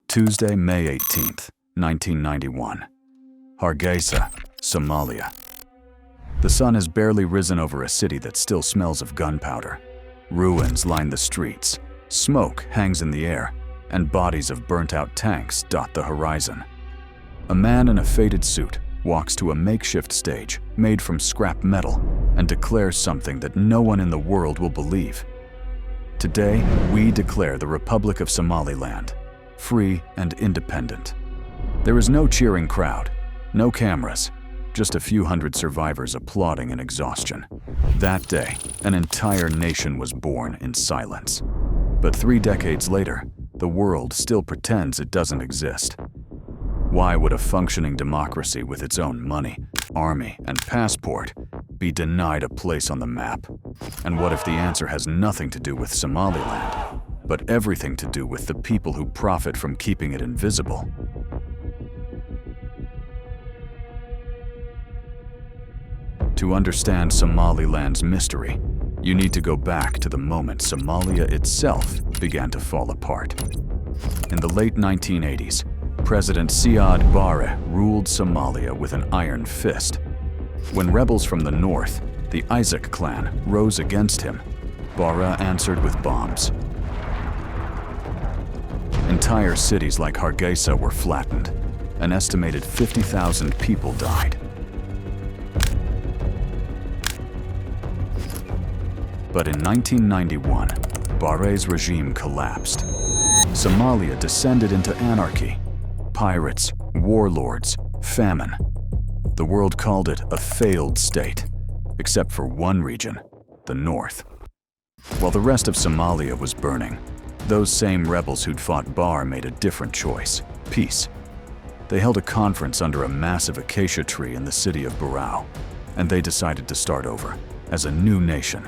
Tuesday, May 18th, 1991. Hargeisa, Somalia. The sun has barely risen over a city that still smells of gunpowder. Ruins line the streets, smoke hangs in the air, and bodies of burnt-out tanks dot the horizon. A man in a faded suit walks to a makeshift stage made from scrap metal and declares something that no one in the world will believe. Today, we declare the Republic of Somaliland, free and independent. There is no cheering crowd, no cameras, just a few hundred survivors applauding in exhaustion. That day, an entire nation was born in silence. But 3 decades later, the world still pretends it doesn't exist. Why would a functioning democracy with its own money, army, and passport be denied a place on the map? And what if the answer has nothing to do with Somaliland, but everything to do with the people who profit from keeping it invisible? To understand Somaliland's mystery, you need to go back to the moment Somalia itself began to fall apart. In the late 1980s, President Siad Barre ruled Somalia with an iron fist. When rebels from the north, the Isaac clan, rose against him, Barre answered with bombs. Entire cities like Hargeisa were flattened. An estimated 50,000 people died. But in 1991, Barre's regime collapsed. Somalia descended into anarchy. Pirates, warlords, famine. The world called it a failed state, except for one region, the north. While the rest of Somalia was burning, those same rebels who'd fought Barre made a different choice: peace. They held a conference under a massive acacia tree in the city of Barrow, and they decided to start over as a new nation.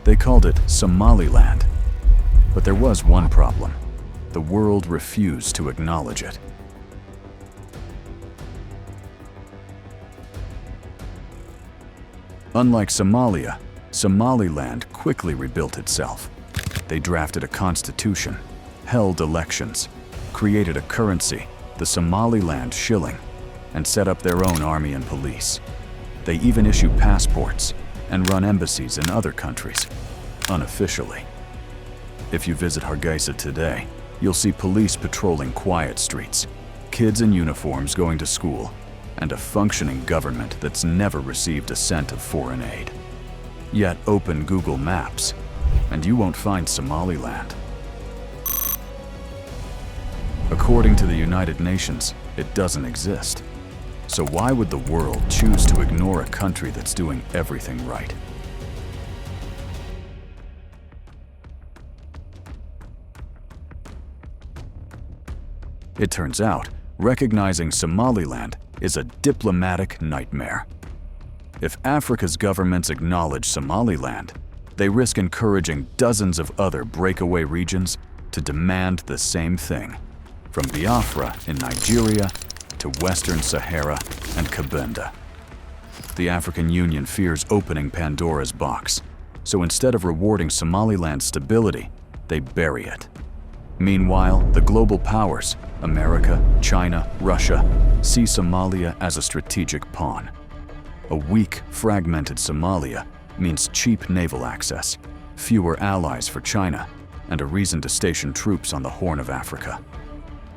They called it Somaliland. But there was one problem. The world refused to acknowledge it. Unlike Somalia, Somaliland quickly rebuilt itself. They drafted a constitution, held elections, created a currency, the Somaliland shilling, and set up their own army and police. They even issue passports and run embassies in other countries, unofficially. If you visit Hargeisa today, you'll see police patrolling quiet streets, kids in uniforms going to school, and a functioning government that's never received a cent of foreign aid. Yet open Google Maps, and you won't find Somaliland. According to the United Nations, it doesn't exist. So why would the world choose to ignore a country that's doing everything right? It turns out, recognizing Somaliland is a diplomatic nightmare. If Africa's governments acknowledge Somaliland, they risk encouraging dozens of other breakaway regions to demand the same thing, from Biafra in Nigeria to Western Sahara and Cabinda. The African Union fears opening Pandora's box, so instead of rewarding Somaliland's stability, they bury it. Meanwhile, the global powers, America, China, Russia, see Somalia as a strategic pawn. A weak, fragmented Somalia means cheap naval access, fewer allies for China, and a reason to station troops on the Horn of Africa.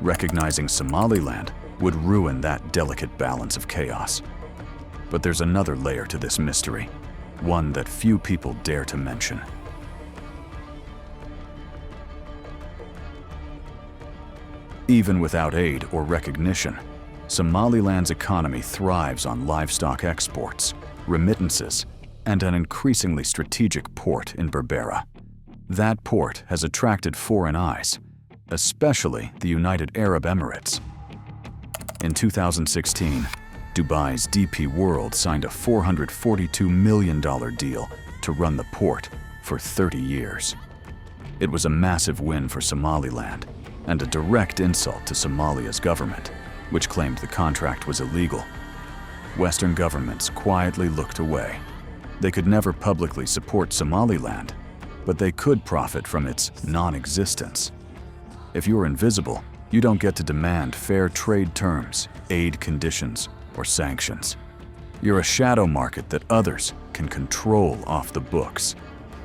Recognizing Somaliland would ruin that delicate balance of chaos. But there's another layer to this mystery, one that few people dare to mention. Even without aid or recognition, Somaliland's economy thrives on livestock exports, remittances, and an increasingly strategic port in Berbera. That port has attracted foreign eyes, especially the United Arab Emirates. In 2016, Dubai's DP World signed a $442 million deal to run the port for 30 years. It was a massive win for Somaliland, and a direct insult to Somalia's government, which claimed the contract was illegal. Western governments quietly looked away. They could never publicly support Somaliland, but they could profit from its non-existence. If you're invisible, you don't get to demand fair trade terms, aid conditions, or sanctions. You're a shadow market that others can control off the books.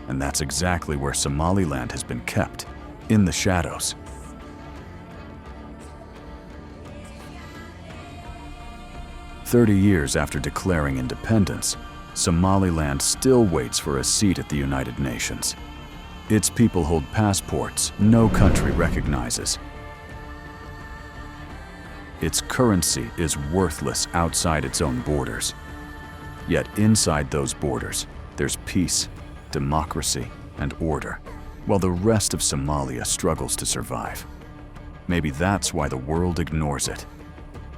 And that's exactly where Somaliland has been kept, in the shadows. "30 years after declaring independence, Somaliland still waits for a seat at the United Nations. Its people hold passports no country recognizes. Its currency is worthless outside its own borders. Yet inside those borders, there's peace, democracy, and order, while the rest of Somalia struggles to survive. Maybe that's why the world ignores it.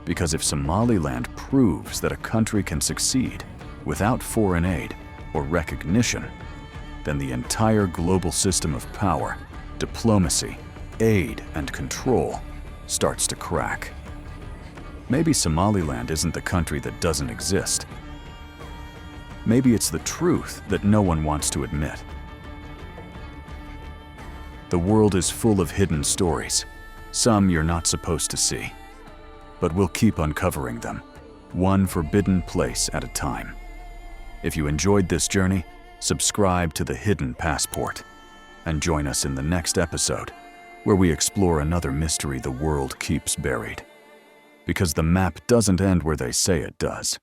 Because if Somaliland proves that a country can succeed without foreign aid or recognition, then the entire global system of power, diplomacy, aid, and control starts to crack. Maybe Somaliland isn't the country that doesn't exist. Maybe it's the truth that no one wants to admit. The world is full of hidden stories, some you're not supposed to see. But we'll keep uncovering them, one forbidden place at a time. If you enjoyed this journey, subscribe to The Hidden Passport, and join us in the next episode, where we explore another mystery the world keeps buried. Because the map doesn't end where they say it does.